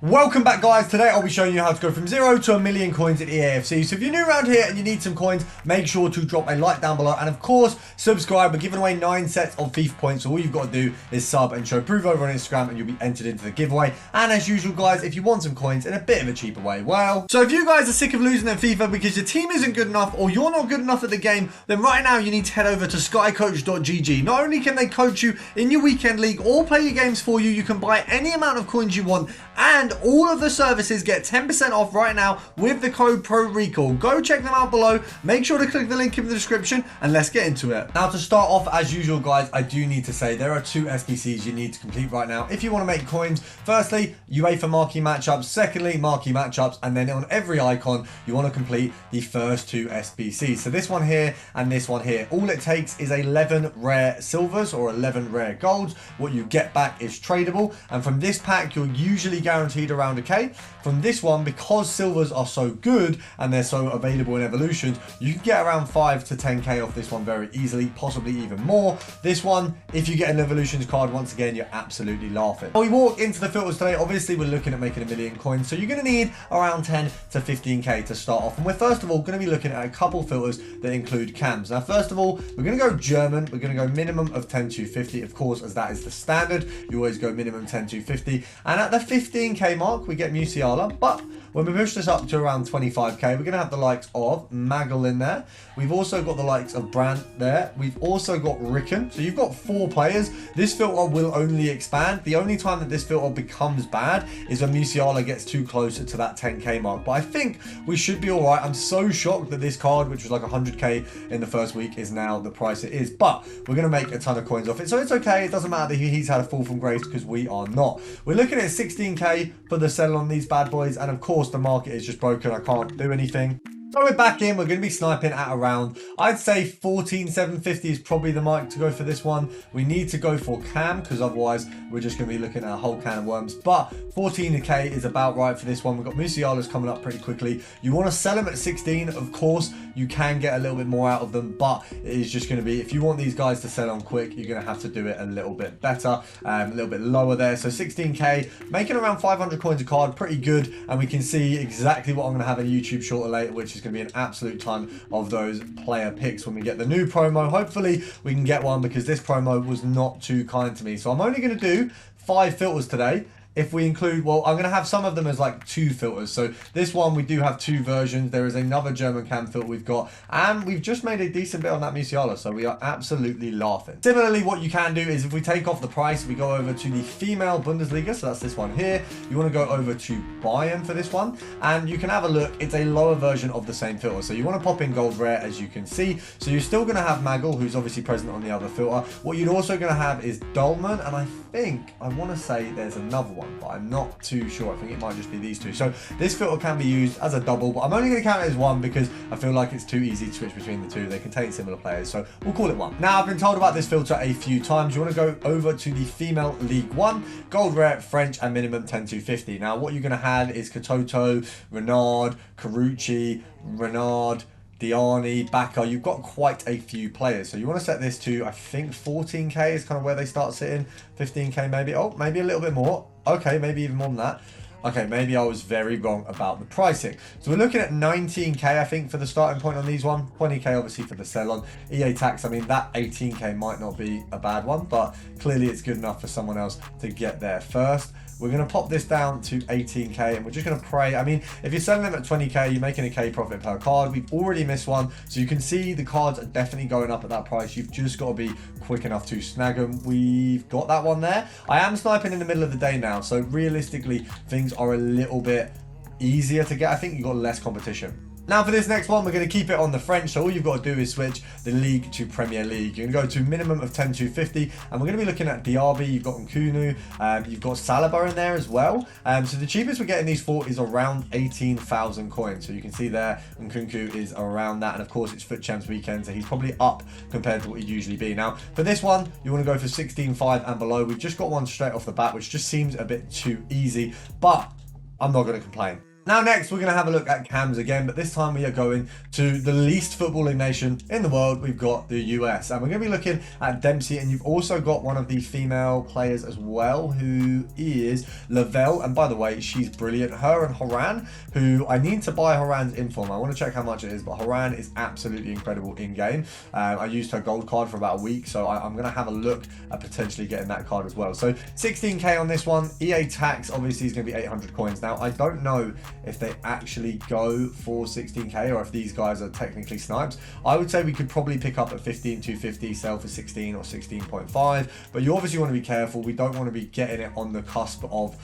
Welcome back, guys. Today I'll be showing you how to go from 0 to 1,000,000 coins in EAFC. So if you're new around here and you need some coins, make sure to drop a like down below, and of course subscribe. We're giving away 9 sets of FIFA points, so all you've got to do is sub and show proof over on Instagram and you'll be entered into the giveaway. And as usual, guys, if you want some coins in a bit of a cheaper way, well, so if you guys are sick of losing at FIFA because your team isn't good enough or you're not good enough at the game, then right now you need to head over to skycoach.gg. Not only can they coach you in your weekend league or play your games for you, you can buy any amount of coins you want, and all of the services get 10% off right now with the code PRORECALL. Go check them out below. Make sure to click the link in the description and let's get into it. Now, to start off, as usual, guys, I do need to say there are 2 SBCs you need to complete right now if you want to make coins. Firstly, UEFA marquee matchups. Secondly, marquee matchups. And then on every icon, you want to complete the first 2 SBCs. So this one here and this one here. All it takes is 11 rare silvers or 11 rare golds. What you get back is tradable. And from this pack, you're usually guaranteed around a K. From this one, because silvers are so good and they're so available in evolutions, you can get around 5 to 10k off this one very easily, possibly even more. This one, if you get an evolutions card, once again, you're absolutely laughing. When we walk into the filters today, obviously we're looking at making 1,000,000 coins, so you're going to need around 10 to 15k to start off. And we're first of all going to be looking at a couple filters that include cams. Now, first of all, we're going to go German. We're going to go minimum of 10,250, of course, as that is the standard. You always go minimum 10,250, and at the 15k mark we get Musiala. But when we push this up to around 25k, we're going to have the likes of Magel in there. We've also got the likes of Brandt there. We've also got Ricken. So you've got 4 players. This filter will only expand. The only time that this filter becomes bad is when Musiala gets too close to that 10k mark. But I think we should be all right. I'm so shocked that this card, which was like 100k in the first week, is now the price it is. But we're going to make a ton of coins off it. So it's okay. It doesn't matter that he's had a fall from grace, because we are not. We're looking at 16k for the sell on these bad boys. And of course, the market is just broken. I can't do anything. So we're back in. We're going to be sniping at around, I'd say 14,750 is probably the mark to go for this one. We need to go for cam, because otherwise we're just going to be looking at a whole can of worms. But 14k is about right for this one. We've got Musiala's coming up pretty quickly. You want to sell them at 16. Of course, you can get a little bit more out of them, but it is just going to be, if you want these guys to sell on quick, you're going to have to do it a little bit better, a little bit lower there. So 16k, making around 500 coins a card, pretty good. And we can see exactly what I'm going to have in a YouTube shorter later, which is going to be an absolute ton of those player picks when we get the new promo. Hopefully we can get one, because this promo was not too kind to me. So I'm only going to do 5 filters today. If we include, well, I'm going to have some of them as like 2 filters. So this one, we do have 2 versions. There is another German cam filter we've got, and we've just made a decent bit on that Musiala, so we are absolutely laughing. Similarly, what you can do is, if we take off the price, we go over to the female Bundesliga, so that's this one here. You want to go over to Bayern for this one, and you can have a look. It's a lower version of the same filter. So you want to pop in gold rare, as you can see. So you're still going to have Magel, who's obviously present on the other filter. What you're also going to have is Dolman, and I want to say there's another one, but I'm not too sure. I think it might just be these 2. So this filter can be used as a double, but I'm only going to count it as 1 because I feel like it's too easy to switch between the 2. They contain similar players, so we'll call it 1. Now, I've been told about this filter a few times. You want to go over to the female League 1, gold rare, French, and minimum 10,250. Now, what you're going to have is Katoto, Renard, Carucci, Renard, Diani, Baka. You've got quite a few players, so you want to set this to, I think 14k is kind of where they start sitting. 15k maybe. Oh, maybe a little bit more. Okay, maybe even more than that. Okay, maybe I was very wrong about the pricing. So we're looking at 19k, I think, for the starting point on these one. 20k obviously for the sell on. EA tax, I mean, that 18k might not be a bad one, but clearly it's good enough for someone else to get there first. We're going to pop this down to 18k, and we're just going to pray. I mean, if you're selling them at 20k, you're making a K profit per card. We've already missed one, so you can see the cards are definitely going up at that price. You've just got to be quick enough to snag them. We've got that one there. I am sniping in the middle of the day now, so realistically, things are a little bit easier to get. I think you've got less competition. Now for this next one, we're going to keep it on the French, so all you've got to do is switch the league to Premier League. You're going to go to minimum of 10,250, and we're going to be looking at Diaby, you've got Nkunu, you've got Saliba in there as well. So the cheapest we're getting these for is around 18,000 coins. So you can see there, Nkunku is around that, and of course it's FUT Champs weekend, so he's probably up compared to what he'd usually be. Now for this one, you want to go for 16.5 and below. We've just got one straight off the bat, which just seems a bit too easy, but I'm not going to complain. Now next, we're going to have a look at cams again, but this time we are going to the least footballing nation in the world. We've got the US, and we're going to be looking at Dempsey, and you've also got one of the female players as well, who is Lavelle, and by the way, she's brilliant. Her and Horan, who I need to buy Horan's inform. I want to check how much it is, but Horan is absolutely incredible in-game. I used her gold card for about a week, so I'm going to have a look at potentially getting that card as well. So 16k on this one. EA tax obviously is going to be 800 coins. Now, I don't know if they actually go for 16k or if these guys are technically snipes. I would say we could probably pick up at 15,250, sell for 16 or 16.5, but you obviously want to be careful. We don't want to be getting it on the cusp of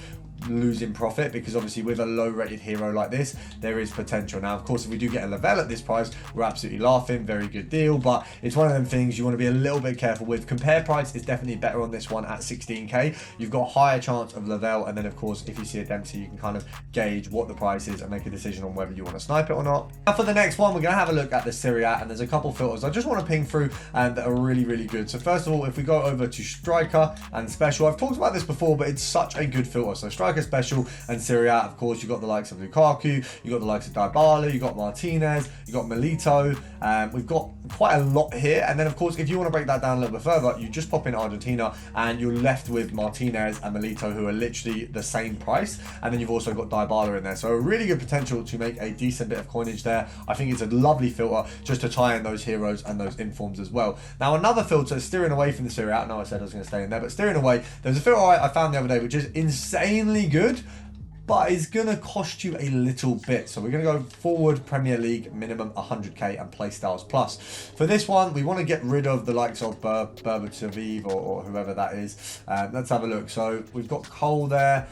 losing profit, because obviously with a low rated hero like this, there is potential. Now of course, if we do get a Lavelle at this price, we're absolutely laughing. Very good deal, but it's one of them things you want to be a little bit careful with. Compare price is definitely better on this one at 16k. You've got a higher chance of Lavelle, and then of course if you see a Dempsey, you can kind of gauge what the price is and make a decision on whether you want to snipe it or not. Now for the next one, we're going to have a look at the Serie A, and there's a couple filters I just want to ping through and that are really good. So first of all, if we go over to striker and special, I've talked about this before, but it's such a good filter. So striker, special and Serie A, of course, you've got the likes of Lukaku, you've got the likes of Dybala, you've got Martinez, you've got Milito. We've got quite a lot here. And then, of course, if you want to break that down a little bit further, you just pop in Argentina and you're left with Martinez and Milito, who are literally the same price. And then you've also got Dybala in there. So a really good potential to make a decent bit of coinage there. I think it's a lovely filter just to tie in those heroes and those informs as well. Now, another filter, steering away from the Serie A. I know I said I was going to stay in there, but steering away, there's a filter I found the other day, which is insanely good, but it's going to cost you a little bit. So we're going to go forward Premier League, minimum 100k and play styles plus. For this one, we want to get rid of the likes of Berbatov or whoever that is. Let's have a look. So we've got Cole there.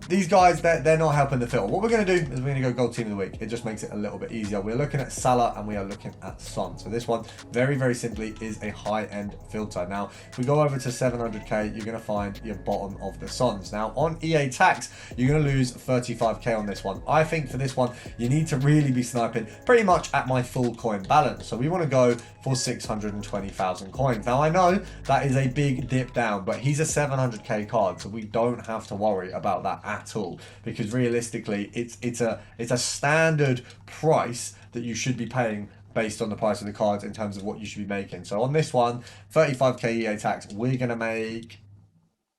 These guys, they're not helping the filter. What we're going to do is we're going to go gold team of the week. It just makes it a little bit easier. We're looking at Salah and we are looking at Son. So this one, very simply, is a high-end filter. Now, if we go over to 700k, you're going to find your bottom of the Sons. Now, on EA tax, you're going to lose 35k on this one. I think for this one, you need to really be sniping pretty much at my full coin balance. So we want to go for 620,000 coins. Now, I know that is a big dip down, but he's a 700k card, so we don't have to worry about that at all, because realistically it's a standard price that you should be paying based on the price of the cards in terms of what you should be making. So on this one, 35k EA tax, we're gonna make,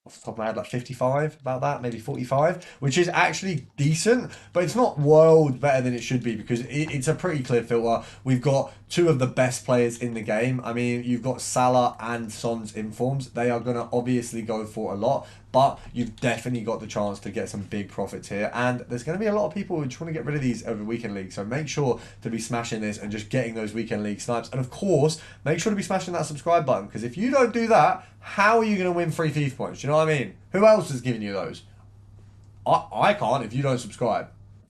off the top of my head, like 55, about that, maybe 45, which is actually decent, but it's not world better than it should be, because it's a pretty clear filter. We've got two of the best players in the game. I mean, you've got Salah and Son's informs. They are going to obviously go for a lot, but you've definitely got the chance to get some big profits here. And there's going to be a lot of people who just want to get rid of these over weekend league. So make sure to be smashing this and just getting those weekend league snipes. And of course, make sure to be smashing that subscribe button, because if you don't do that, how are you going to win free FIFA points? Do you know what I mean? Who else is giving you those? I can't if you don't subscribe.